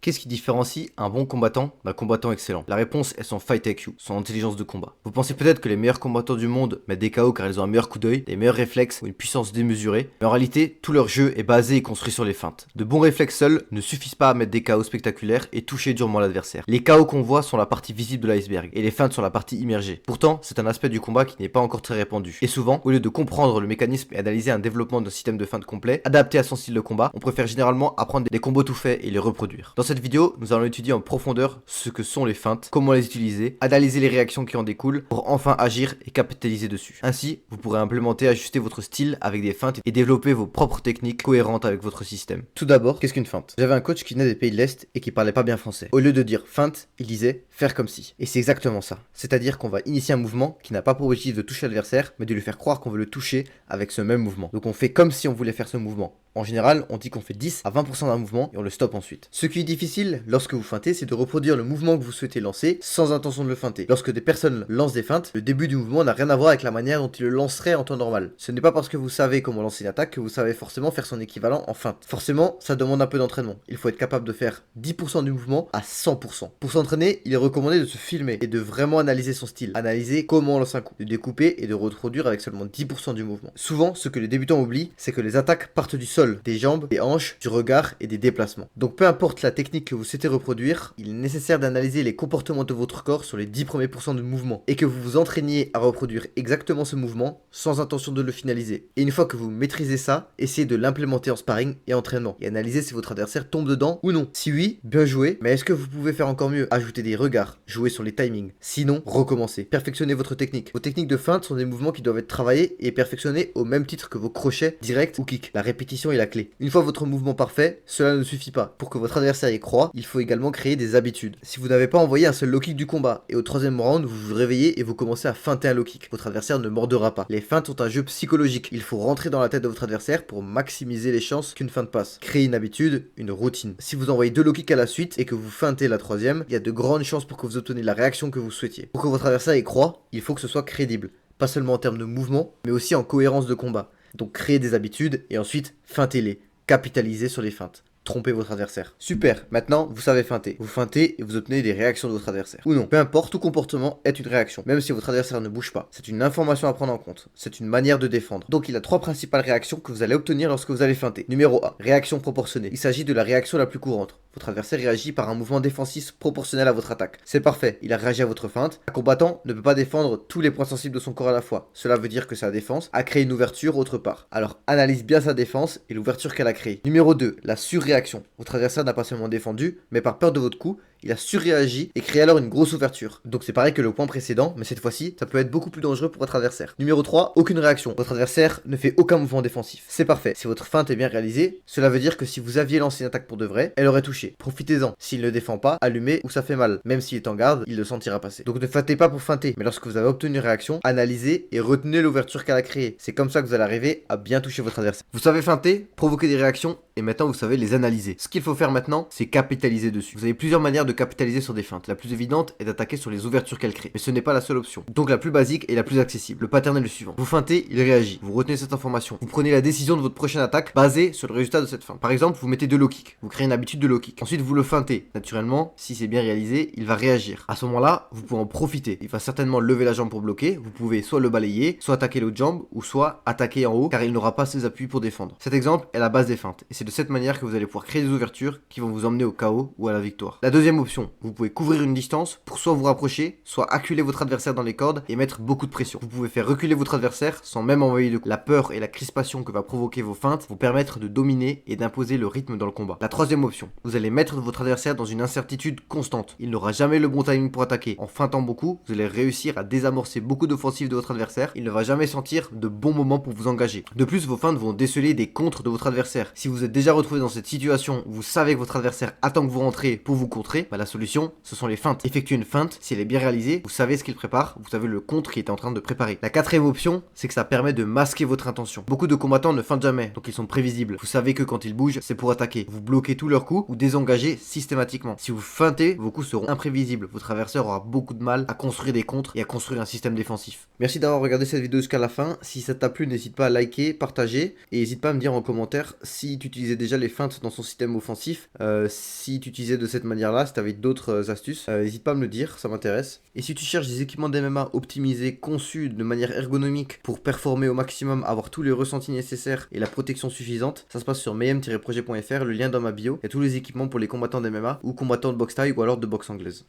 Qu'est-ce qui différencie un bon combattant d'un combattant excellent? La réponse est son fight IQ, son intelligence de combat. Vous pensez peut-être que les meilleurs combattants du monde mettent des KO car ils ont un meilleur coup d'œil, des meilleurs réflexes ou une puissance démesurée, mais en réalité, tout leur jeu est basé et construit sur les feintes. De bons réflexes seuls ne suffisent pas à mettre des KO spectaculaires et toucher durement l'adversaire. Les KO qu'on voit sont la partie visible de l'iceberg et les feintes sont la partie immergée. Pourtant, c'est un aspect du combat qui n'est pas encore très répandu. Et souvent, au lieu de comprendre le mécanisme et analyser un développement d'un système de feinte complet, adapté à son style de combat, on préfère généralement apprendre des combos tout faits et les reproduire. Dans cette vidéo, nous allons étudier en profondeur ce que sont les feintes, comment les utiliser, analyser les réactions qui en découlent pour enfin agir et capitaliser dessus. Ainsi, vous pourrez implémenter, ajuster votre style avec des feintes et développer vos propres techniques cohérentes avec votre système. Tout d'abord, qu'est-ce qu'une feinte? J'avais un coach qui venait des pays de l'Est et qui parlait pas bien français. Au lieu de dire feinte, il disait faire comme si. Et c'est exactement ça. C'est-à-dire qu'on va initier un mouvement qui n'a pas pour objectif de toucher l'adversaire, mais de lui faire croire qu'on veut le toucher avec ce même mouvement. Donc on fait comme si on voulait faire ce mouvement. En général, on dit qu'on fait 10 à 20% d'un mouvement et on le stoppe ensuite. Ce qui est difficile lorsque vous feintez, c'est de reproduire le mouvement que vous souhaitez lancer sans intention de le feinter. Lorsque des personnes lancent des feintes, le début du mouvement n'a rien à voir avec la manière dont ils le lanceraient en temps normal. Ce n'est pas parce que vous savez comment lancer une attaque que vous savez forcément faire son équivalent en feinte. Forcément, ça demande un peu d'entraînement. Il faut être capable de faire 10% du mouvement à 100%. Pour s'entraîner, il est recommandé de se filmer et de vraiment analyser son style. Analyser comment on lance un coup, de découper et de reproduire avec seulement 10% du mouvement. Souvent, ce que les débutants oublient, c'est que les attaques partent du sol, des jambes, des hanches, du regard et des déplacements. Donc peu importe la technique que vous souhaitez reproduire, il est nécessaire d'analyser les comportements de votre corps sur les 10 premiers pourcents de mouvement et que vous vous entraîniez à reproduire exactement ce mouvement sans intention de le finaliser. Et une fois que vous maîtrisez ça, essayez de l'implémenter en sparring et entraînement et analysez si votre adversaire tombe dedans ou non. Si oui, bien joué, mais est-ce que vous pouvez faire encore mieux? Ajouter des regards, jouer sur les timings. Sinon, recommencez. Perfectionnez votre technique. Vos techniques de feinte sont des mouvements qui doivent être travaillés et perfectionnés au même titre que vos crochets, directs ou kicks. La répétition est la clé. Une fois votre mouvement parfait, cela ne suffit pas. Pour que votre adversaire y croie, il faut également créer des habitudes. Si vous n'avez pas envoyé un seul low kick du combat et au troisième round vous vous réveillez et vous commencez à feinter un low kick, votre adversaire ne mordera pas. Les feintes sont un jeu psychologique. Il faut rentrer dans la tête de votre adversaire pour maximiser les chances qu'une feinte passe. Créer une habitude, une routine. Si vous envoyez 2 low kicks à la suite et que vous feintez la troisième, il y a de grandes chances pour que vous obteniez la réaction que vous souhaitiez. Pour que votre adversaire y croie, il faut que ce soit crédible. Pas seulement en termes de mouvement, mais aussi en cohérence de combat. Donc créez des habitudes et ensuite feintez-les. Capitalisez sur les feintes. Trompez votre adversaire. Super, maintenant vous savez feinter. Vous feintez et vous obtenez des réactions de votre adversaire. Ou non, peu importe, tout comportement est une réaction, même si votre adversaire ne bouge pas. C'est une information à prendre en compte. C'est une manière de défendre. Donc il y a 3 principales réactions que vous allez obtenir lorsque vous allez feinter. Numéro 1, réaction proportionnée. Il s'agit de la réaction la plus courante. Votre adversaire réagit par un mouvement défensif proportionnel à votre attaque. C'est parfait, il a réagi à votre feinte. Un combattant ne peut pas défendre tous les points sensibles de son corps à la fois. Cela veut dire que sa défense a créé une ouverture autre part. Alors analyse bien sa défense et l'ouverture qu'elle a créée. Numéro 2, la surréaction. Votre adversaire n'a pas seulement défendu, mais par peur de votre coup, il a surréagi et créé alors une grosse ouverture. Donc c'est pareil que le point précédent, mais cette fois-ci, ça peut être beaucoup plus dangereux pour votre adversaire. Numéro 3, aucune réaction. Votre adversaire ne fait aucun mouvement défensif. C'est parfait. Si votre feinte est bien réalisée, cela veut dire que si vous aviez lancé une attaque pour de vrai, elle aurait touché. Profitez-en. S'il ne défend pas, allumez ou ça fait mal. Même s'il est en garde, il le sentira passer. Donc ne feintez pas pour feinter, mais lorsque vous avez obtenu une réaction, analysez et retenez l'ouverture qu'elle a créée. C'est comme ça que vous allez arriver à bien toucher votre adversaire. Vous savez feinter, provoquer des réactions, et maintenant vous savez les analyser. Ce qu'il faut faire maintenant, c'est capitaliser dessus. Vous avez plusieurs manières de capitaliser sur des feintes. La plus évidente est d'attaquer sur les ouvertures qu'elle crée. Mais ce n'est pas la seule option. Donc la plus basique et la plus accessible. Le pattern est le suivant. Vous feintez, il réagit. Vous retenez cette information. Vous prenez la décision de votre prochaine attaque basée sur le résultat de cette feinte. Par exemple, vous mettez 2 low kicks. Vous créez une habitude de low kick. Ensuite, vous le feintez. Naturellement, si c'est bien réalisé, il va réagir. À ce moment-là, vous pouvez en profiter. Il va certainement lever la jambe pour bloquer. Vous pouvez soit le balayer, soit attaquer l'autre jambe, ou soit attaquer en haut, car il n'aura pas ses appuis pour défendre. Cet exemple est la base des feintes. Et c'est de cette manière que vous allez pouvoir créer des ouvertures qui vont vous emmener au KO ou à la victoire. La deuxième option, vous pouvez couvrir une distance pour soit vous rapprocher, soit acculer votre adversaire dans les cordes et mettre beaucoup de pression. Vous pouvez faire reculer votre adversaire sans même envoyer de coups. La peur et la crispation que va provoquer vos feintes vont permettre de dominer et d'imposer le rythme dans le combat. La troisième option, vous allez mettre votre adversaire dans une incertitude constante. Il n'aura jamais le bon timing pour attaquer. En feintant beaucoup, vous allez réussir à désamorcer beaucoup d'offensives de votre adversaire. Il ne va jamais sentir de bons moments pour vous engager. De plus, vos feintes vont déceler des contres de votre adversaire. Si vous êtes déjà retrouvé dans cette situation où vous savez que votre adversaire attend que vous rentrez pour vous contrer, bah, la solution, ce sont les feintes. Effectuer une feinte, si elle est bien réalisée, vous savez ce qu'il prépare, vous savez le contre qu'il est en train de préparer. La quatrième option, c'est que ça permet de masquer votre intention. Beaucoup de combattants ne feintent jamais, donc ils sont prévisibles. Vous savez que quand ils bougent, c'est pour attaquer. Vous bloquez tous leurs coups ou désengagez systématiquement. Si vous feintez, vos coups seront imprévisibles. Votre adversaire aura beaucoup de mal à construire des contres et à construire un système défensif. Merci d'avoir regardé cette vidéo jusqu'à la fin. Si ça t'a plu, n'hésite pas à liker, partager et n'hésite pas à me dire en commentaire si tu utilisais déjà les feintes dans son système offensif, si tu utilisais de cette manière-là, si tu avais d'autres astuces. N'hésite pas à me le dire, ça m'intéresse. Et si tu cherches des équipements d'MMA optimisés, conçus de manière ergonomique pour performer au maximum, avoir tous les ressentis nécessaires et la protection suffisante, ça se passe sur mayhem-projet.fr, le lien dans ma bio. Il y a tous les équipements pour les combattants d'MMA ou combattants de boxe thaï ou alors de boxe anglaise.